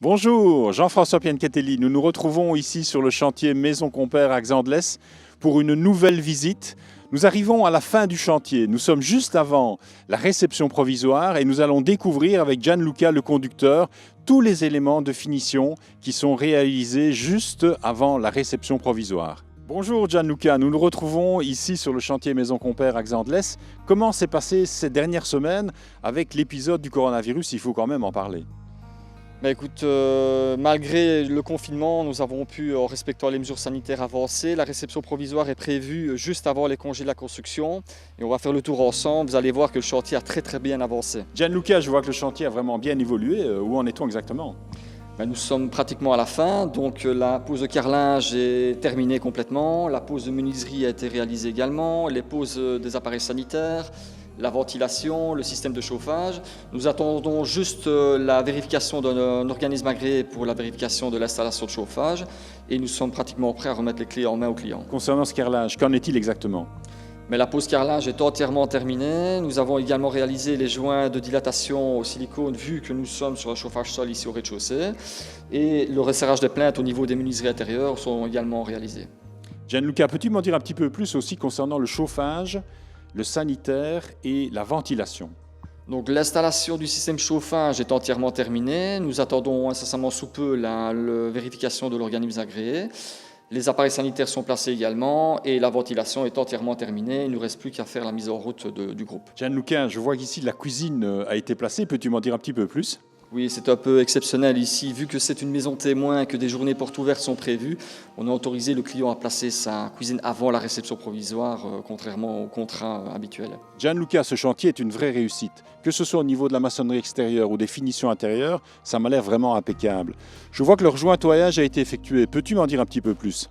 Bonjour, Jean-François Piancatelli. Nous nous retrouvons ici sur le chantier Maison Compère à Xandelès pour une nouvelle visite. Nous arrivons à la fin du chantier. Nous sommes juste avant la réception provisoire et nous allons découvrir avec Gianluca, le conducteur, tous les éléments de finition qui sont réalisés juste avant la réception provisoire. Bonjour Gianluca, nous nous retrouvons ici sur le chantier Maison Compère à Xandelès. Comment s'est passé ces dernières semaines avec l'épisode du coronavirus? Il faut quand même en parler. Écoute, malgré le confinement, nous avons pu, en respectant les mesures sanitaires, avancer. La réception provisoire est prévue juste avant les congés de la construction et on va faire le tour ensemble. Vous allez voir que le chantier a très bien avancé. Gianluca, je vois que le chantier a vraiment bien évolué. Où en est-on exactement? Nous sommes pratiquement à la fin, donc la pose de carrelage est terminée complètement, la pose de menuiserie a été réalisée également, les poses des appareils sanitaires, la ventilation, le système de chauffage. Nous attendons juste la vérification d'un organisme agréé pour la vérification de l'installation de chauffage et nous sommes pratiquement prêts à remettre les clés en main au client. Concernant ce carrelage, qu'en est-il exactement? Mais la pose carrelage est entièrement terminée. Nous avons également réalisé les joints de dilatation au silicone vu que nous sommes sur un chauffage sol ici au rez-de-chaussée. Et le resserrage des plaintes au niveau des menuiseries intérieures sont également réalisés. Gianluca, peux-tu m'en dire un petit peu plus aussi concernant le chauffage, le sanitaire et la ventilation? Donc l'installation du système chauffage est entièrement terminée. Nous attendons incessamment sous peu la vérification de l'organisme agréé. Les appareils sanitaires sont placés également et la ventilation est entièrement terminée. Il ne nous reste plus qu'à faire la mise en route du groupe. Gianluca, je vois qu'ici la cuisine a été placée. Peux-tu m'en dire un petit peu plus? Oui, c'est un peu exceptionnel ici. Vu que c'est une maison témoin, que des journées portes ouvertes sont prévues, on a autorisé le client à placer sa cuisine avant la réception provisoire, contrairement au contrat habituel. Gianluca, ce chantier est une vraie réussite. Que ce soit au niveau de la maçonnerie extérieure ou des finitions intérieures, ça m'a l'air vraiment impeccable. Je vois que le rejointoyage a été effectué. Peux-tu m'en dire un petit peu plus?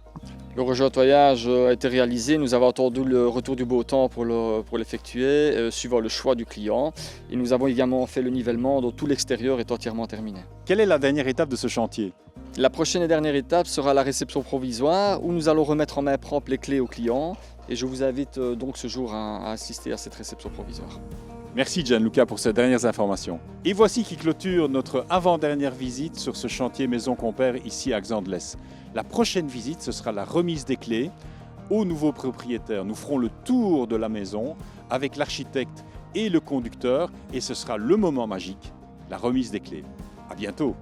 Le rejointoyage a été réalisé, nous avons attendu le retour du beau temps pour l'effectuer, suivant le choix du client. Et nous avons également fait le nivellement, dont tout l'extérieur est entièrement terminé. Quelle est la dernière étape de ce chantier? La prochaine et dernière étape sera la réception provisoire, où nous allons remettre en main propre les clés au client. Et je vous invite donc ce jour à assister à cette réception provisoire. Merci Gianluca pour ces dernières informations. Et voici qui clôture notre avant-dernière visite sur ce chantier Maison Compère ici à Xandelès. La prochaine visite, ce sera la remise des clés au nouveau propriétaire. Nous ferons le tour de la maison avec l'architecte et le conducteur et ce sera le moment magique, la remise des clés. À bientôt.